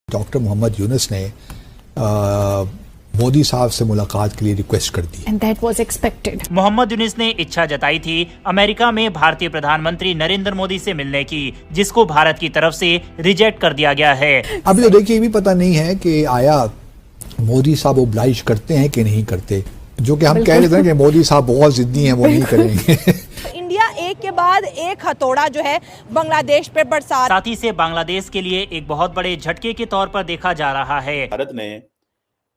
Doctor Mohammad Yunus ने मोदी साहब से मुलाकात के लिए रिक्वेस्ट कर दी। And that was expected. Mohammad Yunus ने इच्छा जताई थी अमेरिका में भारतीय प्रधानमंत्री नरेंद्र मोदी से मिलने की, जिसको भारत की तरफ से रिजेक्ट कर दिया गया है। अभी तो देखिए, ये भी पता नहीं है कि आया मोदी साहब ओब्लाइज करते हैं कि नहीं करते, जो कि हम कह रहे थे कि मोदी साहब बहुत जिद्दी हैं, वो नहीं करेंगे। इंडिया एक के बाद एक हथौड़ा जो है बांग्लादेश पे बरसा, साथ ही से बांग्लादेश के लिए एक बहुत बड़े झटके के तौर पर देखा जा रहा है। भारत ने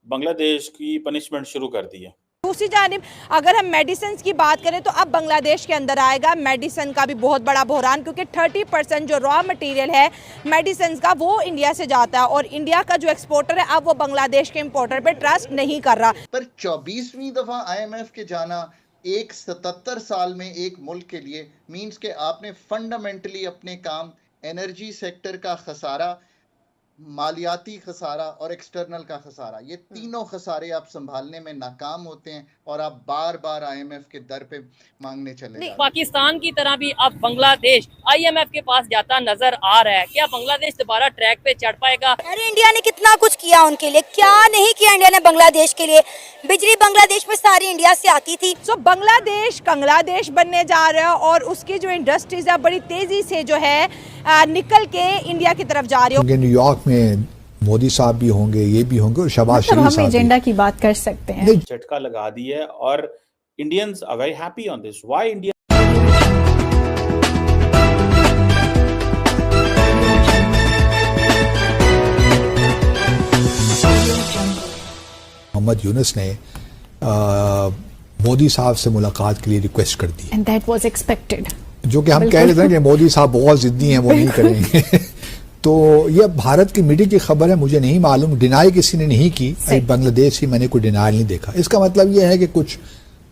बांग्लादेश की पनिशमेंट शुरू कर दी है। दूसरी जानिब अगर हम मेडिसिन की बात करें तो अब बांग्लादेश के अंदर आएगा मेडिसिन का भी बहुत बड़ा बहरान, क्योंकि 30% जो रॉ मटेरियल है मेडिसिन का वो इंडिया से जाता है और इंडिया का जो एक्सपोर्टर है अब वो बांग्लादेश के इंपोर्टर पे ट्रस्ट नहीं कर रहा। पर 24वीं दफा IMF के जाना एक 77 साल में एक मुल्क के लिए मींस के आपने फंडामेंटली अपने काम, एनर्जी सेक्टर का खसारा, मालियाती खसारा और एक्सटर्नल का खसारा, ये तीनों खसारे आप संभालने में नाकाम होते हैं और आप बार बार IMF के दर पे मांगने चले जाते हैं। पाकिस्तान की तरह भी अब बांग्लादेश IMF के पास जाता नजर आ रहा है। क्या बांग्लादेश दोबारा ट्रैक पे चढ़ पाएगा? अरे इंडिया ने कितना कुछ किया उनके लिए, क्या नहीं किया इंडिया ने बांग्लादेश के लिए। बिजली बांग्लादेश में सारी इंडिया से आती थी। सो बांग्लादेश बनने जा रहा है और उसकी जो इंडस्ट्रीज है बड़ी तेजी से जो है निकल के इंडिया की तरफ जा रही है। न्यूयॉर्क में मोदी साहब भी होंगे, ये भी होंगे और शहबाज शरीफ साहब हम एजेंडा की बात कर सकते हैं। झटका लगा दी है और Indians are very happy on this. Why India Mohammad Yunus ने मोदी साहब से मुलाकात के लिए रिक्वेस्ट कर दी। And that was expected. जो कि हम कह रहे थे कि मोदी साहब बहुत जिद्दी हैं, वो नहीं करेंगे। तो ये भारत की मीडिया की खबर है, मुझे नहीं मालूम, डिनाई किसी ने नहीं की। बांग्लादेश की मैंने कोई डिनाइल नहीं देखा। इसका मतलब ये है कि कुछ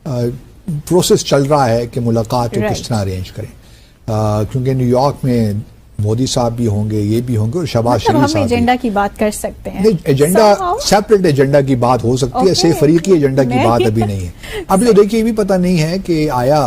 प्रोसेस चल रहा है कि मुलाकात को किस तरह अरेंज करें, क्योंकि न्यूयॉर्क में मोदी साहब भी होंगे, ये भी होंगे और शहबाज शरीफ साहब। हम एजेंडा की बात कर सकते हैं। एजेंडा सेपरेट एजेंडा की बात हो सकती है, सिर्फ फरीकी एजेंडा की बात अभी नहीं है। अभी तो देखिए, ये भी पता नहीं है कि आया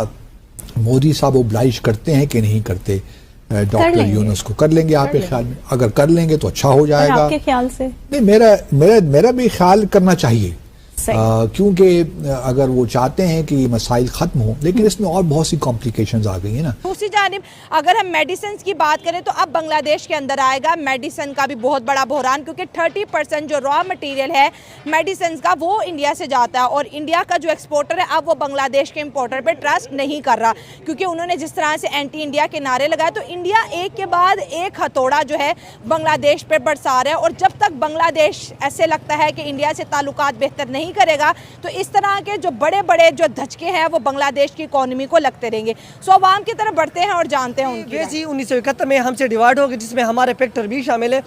मोदी साहब ओब्लाइज करते हैं कि नहीं करते डॉक्टर यूनुस को। कर लेंगे आपके ख्याल में? अगर कर लेंगे तो अच्छा हो जाएगा। आपके ख्याल से? नहीं, मेरा भी ख्याल करना चाहिए, क्योंकि अगर वो चाहते हैं कि ये मसाइल खत्म हो, लेकिन इसमें और बहुत सी कॉम्प्लिकेशंस आ गई है ना। दूसरी जानिब अगर हम मेडिसिन की बात करें तो अब बांग्लादेश के अंदर आएगा मेडिसिन का भी बहुत बड़ा बहरान, क्योंकि 30% जो रॉ मटेरियल है मेडिसिन का वो इंडिया से जाता है और इंडिया का जो एक्सपोर्टर है अब वो बांग्लादेश के इंपोर्टर पे ट्रस्ट नहीं कर रहा, क्योंकि उन्होंने जिस तरह से एंटी इंडिया के नारे लगाए। तो इंडिया एक के बाद एक हथौड़ा जो है बांग्लादेश पे बरसा रहा है और जब तक बांग्लादेश ऐसे लगता है कि इंडिया से ताल्लुकात बेहतर नहीं करेगा तो इस तरह के जो बड़े बड़े जो धचके हैं वो बांग्लादेश की इकोनॉमी को लगते रहेंगे। सो अवाम की तरफ बढ़ते हैं और जानते हैं उनकी। 1971 में हमसे डिवाइड हो गए, जिसमें हमारे फैक्टर भी शामिल है।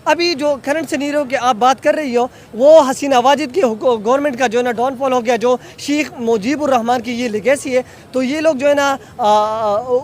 अभी जो करंट सिनेरियो की आप बात कर रही हो, वो हसीना वाजिद की गवर्नमेंट का जो है ना डाउनफॉल हो गया, जो शेख मुजीबुर रहमान की ये लेगेसी है। तो ये लोग जो है ना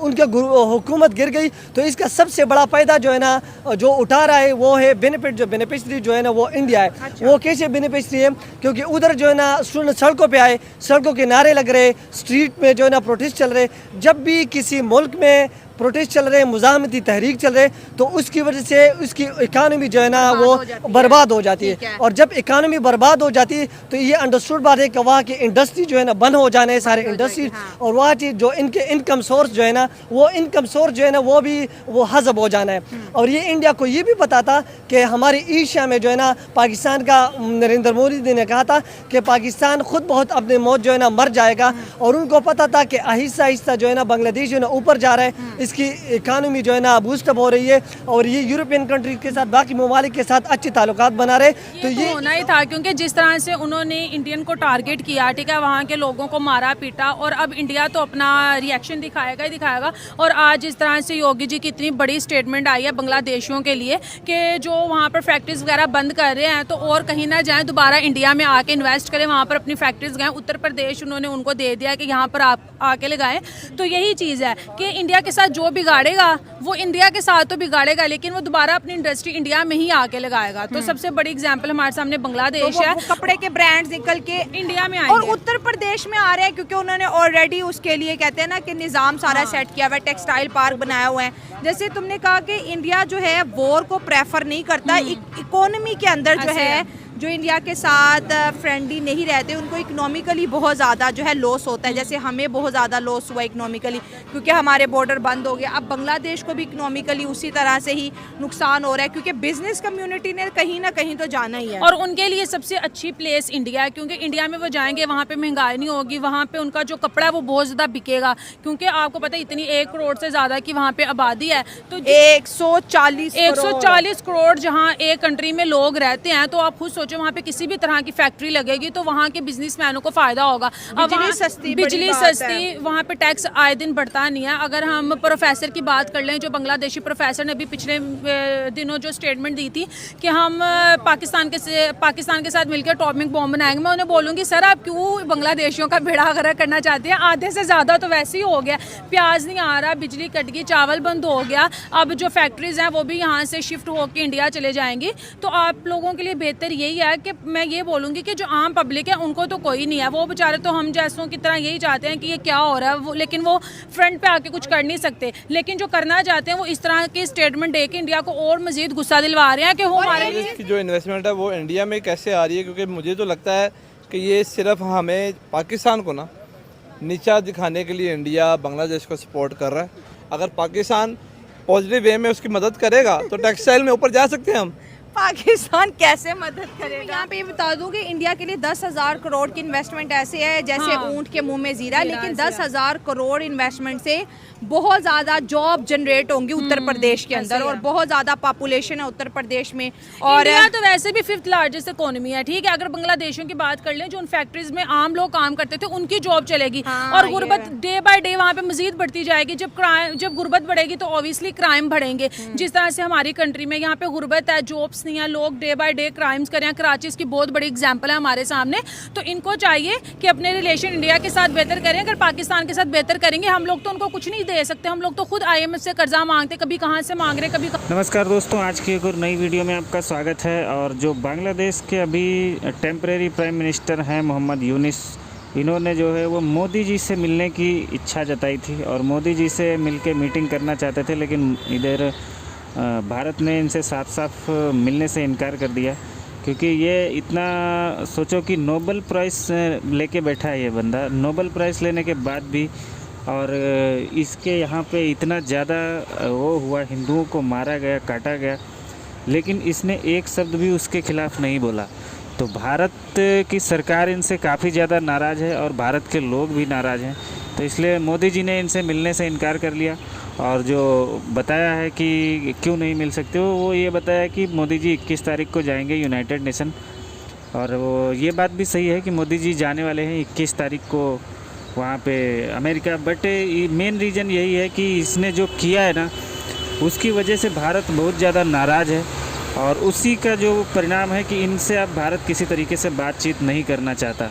उनके हुकूमत गिर गई, तो इसका सबसे बड़ा फायदा जो है ना जो उठा रहा है वो है बेनिफिट, जो बेनिफिशरी जो है ना वो इंडिया है। वो कैसे बेनिफिशरी है? क्योंकि उधर जो है ना स्टूडेंट सड़कों पे आए, सड़कों के नारे लग रहे, स्ट्रीट में जो है ना प्रोटेस्ट चल रहे। जब भी किसी मुल्क में प्रोटेस्ट चल रहे, मुजाहमती तहरीक चल रहे, तो उसकी वजह से उसकी इकानमी जो है ना वो बर्बाद हो जाती है। और जब इकानमी बर्बाद हो जाती है तो ये अंडरस्टूड बात है कि वहाँ की इंडस्ट्री जो है ना बंद हो जाने, सारे इंडस्ट्री, और वहाँ चीज़ जो इनके इनकम सोर्स जो है ना वो इनकम सोर्स जो है ना वो हज़ब हो जाना है। और ये इंडिया को ये भी पता था कि हमारी एशिया में जो है ना पाकिस्तान का नरेंद्र मोदी ने कहा था कि पाकिस्तान खुद बहुत अपने मौत जो है ना मर जाएगा, और उनको पता था कि आहिस्ता आहिस्ता जो है ना बांग्लादेश जो है ना ऊपर जा रहा है, इसकी इकानमी जो है ना बूस्टअप हो रही है और ये यूरोपियन कंट्रीज के साथ, बाकी ममालिक के साथ अच्छे ताल्लुकात बना रहे। तो ये होना ही था, क्योंकि जिस तरह से उन्होंने इंडियन को टारगेट किया, ठीक है, वहाँ के लोगों को मारा पीटा, और अब इंडिया तो अपना रिएक्शन दिखाएगा ही दिखाएगा। और आज जिस तरह से योगी जी की इतनी बड़ी स्टेटमेंट आई है बांग्लादेशियों के लिए कि जो वहाँ पर फैक्ट्रीज वगैरह बंद कर रहे हैं तो और कहीं ना जाएँ, दोबारा इंडिया में आके इन्वेस्ट करें, वहाँ पर अपनी फैक्ट्रीज गए। उत्तर प्रदेश उन्होंने उनको दे दिया कि यहाँ पर आप आके लगाएं। तो यही चीज़ है कि इंडिया के साथ जो बिगाड़ेगा वो इंडिया के साथ तो बिगाड़ेगा, लेकिन वो दोबारा अपनी इंडस्ट्री इंडिया में ही आके लगाएगा। तो सबसे बड़ी एग्जांपल हमारे सामने बांग्लादेश है। वो कपड़े के ब्रांड्स निकल के इंडिया में और आएंगे। उत्तर प्रदेश में आ रहे हैं क्योंकि उन्होंने ऑलरेडी उसके लिए कहते हैं ना कि निज़ाम सारा सेट किया हुआ है, टेक्सटाइल पार्क बनाया हुआ है। जैसे तुमने कहा कि इंडिया जो है वॉर को प्रेफर नहीं करता, इकोनॉमी के अंदर जो है जो इंडिया के साथ फ्रेंडली नहीं रहते उनको इकोनॉमिकली बहुत ज़्यादा जो है लॉस होता है। जैसे हमें बहुत ज़्यादा लॉस हुआ इकोनॉमिकली क्योंकि हमारे बॉर्डर बंद हो गया। अब बांग्लादेश को भी इकोनॉमिकली उसी तरह से ही नुकसान हो रहा है क्योंकि बिजनेस कम्युनिटी ने कहीं ना कहीं तो जाना ही है। और उनके लिए सबसे अच्छी प्लेस इंडिया है क्योंकि इंडिया में वो जाएंगे, वहाँ पे महंगाई नहीं होगी, वहाँ पे उनका जो कपड़ा है वो बहुत ज़्यादा बिकेगा क्योंकि आपको पता है इतनी 1 करोड़ से ज़्यादा की वहाँ पे आबादी है। तो 140 करोड़ जहाँ एक कंट्री में लोग रहते हैं, तो आप खुद सोचो वहाँ पे किसी भी तरह की फैक्ट्री लगेगी तो वहाँ के बिजनेसमैनों को फायदा होगा। बिजली सस्ती, वहाँ पे टैक्स आए दिन बढ़ता नहीं है। अगर हम प्रोफेसर की बात कर लें, जो बांग्लादेशी प्रोफेसर ने अभी पिछले दिनों जो स्टेटमेंट दी थी कि हम पाकिस्तान के साथ मिलकर एटॉमिक बॉम्ब बनाएंगे, मैं उन्हें बोलूँगी सर आप क्यों बांग्लादेशियों का बेड़ा गर्क करना चाहते हैं? आधे से ज़्यादा तो वैसे ही हो गया, प्याज नहीं आ रहा, बिजली कट गई, चावल बंद हो गया, अब जो फैक्ट्रीज हैं वो भी यहाँ से शिफ्ट होकर इंडिया चले जाएंगी। तो आप लोगों के लिए बेहतर यही है कि मैं ये बोलूँगी कि जो आम पब्लिक है उनको तो कोई नहीं है, वो बेचारे तो हम जैसों की तरह यही चाहते हैं कि ये क्या हो रहा है, लेकिन वो फ्रंट पे आके कुछ कर नहीं सकते। लेकिन जो करना चाहते हैं वो इस तरह के स्टेटमेंट दे के इंडिया को और मजीद गुस्सा दिलवा रहे हैं कि हमारे की जो इन्वेस्टमेंट है वो इंडिया में कैसे आ रही है, क्योंकि मुझे तो लगता है कि ये सिर्फ हमें पाकिस्तान को ना नीचा दिखाने के लिए इंडिया बांग्लादेश को सपोर्ट कर रहा है। अगर पाकिस्तान पॉजिटिव वे में उसकी मदद करेगा तो टेक्सटाइल में ऊपर जा सकते हैं हम। पाकिस्तान कैसे मदद करेगा? यहाँ पे बता दूं कि इंडिया के लिए 10,000 करोड़ की इन्वेस्टमेंट ऐसे है जैसे ऊंट के मुंह में जीरा, लेकिन 10,000 करोड़ इन्वेस्टमेंट से बहुत ज़्यादा जॉब जनरेट होंगी उत्तर प्रदेश के अंदर और बहुत ज़्यादा पॉपुलेशन है उत्तर प्रदेश में। और इंडिया तो वैसे भी 5th लार्जेस्ट इकोनॉमी है, ठीक है। अगर बांग्लादेशियों की बात कर लें, जो उन फैक्ट्रीज में आम लोग काम करते थे उनकी जॉब चलेगी और गुर्बत डे बाय डे वहाँ पे मजीद बढ़ती जाएगी। जब गुर्बत बढ़ेगी तो ऑब्वियसली क्राइम बढ़ेंगे। जिस तरह से हमारी कंट्री में यहाँ पे गुर्बत है, जॉब्स नहीं है, लोग डे बाय डे क्राइम्स कर रहे हैं। कराची इसकी बहुत बड़ी एग्जांपल है हमारे सामने। तो इनको चाहिए कि अपने रिलेशन इंडिया के साथ बेहतर करें। अगर पाकिस्तान के साथ बेहतर करेंगे, हम लोग तो उनको कुछ नहीं दे सकते, हम लोग तो खुद IMF से कर्जा मांगते, कभी कहाँ से मांग रहे कभी। नमस्कार दोस्तों, आज की एक और नई वीडियो में आपका स्वागत है। और जो बांग्लादेश के अभी टेम्परेरी प्राइम मिनिस्टर हैं मोहम्मद यूनिस, इन्होंने जो है वो मोदी जी से मिलने की इच्छा जताई थी और मोदी जी से मिलके मीटिंग करना चाहते थे, लेकिन इधर भारत ने इनसे साफ साफ मिलने से इनकार कर दिया क्योंकि ये इतना सोचो कि नोबेल प्राइज़ लेके बैठा है ये बंदा। नोबेल प्राइज़ लेने के बाद भी और इसके यहाँ पे इतना ज़्यादा वो हुआ, हिंदुओं को मारा गया, काटा गया, लेकिन इसने एक शब्द भी उसके खिलाफ़ नहीं बोला। तो भारत की सरकार इनसे काफ़ी ज़्यादा नाराज़ है और भारत के लोग भी नाराज़ हैं। तो इसलिए मोदी जी ने इनसे मिलने से इनकार कर लिया और जो बताया है कि क्यों नहीं मिल सकते वो ये बताया कि मोदी जी 21 तारीख को जाएंगे यूनाइटेड नेशन। और वो ये बात भी सही है कि मोदी जी जाने वाले हैं 21 तारीख को वहाँ पे अमेरिका। बट मेन रीज़न यही है कि इसने जो किया है ना, उसकी वजह से भारत बहुत ज़्यादा नाराज़ है और उसी का जो परिणाम है कि इनसे अब भारत किसी तरीके से बातचीत नहीं करना चाहता।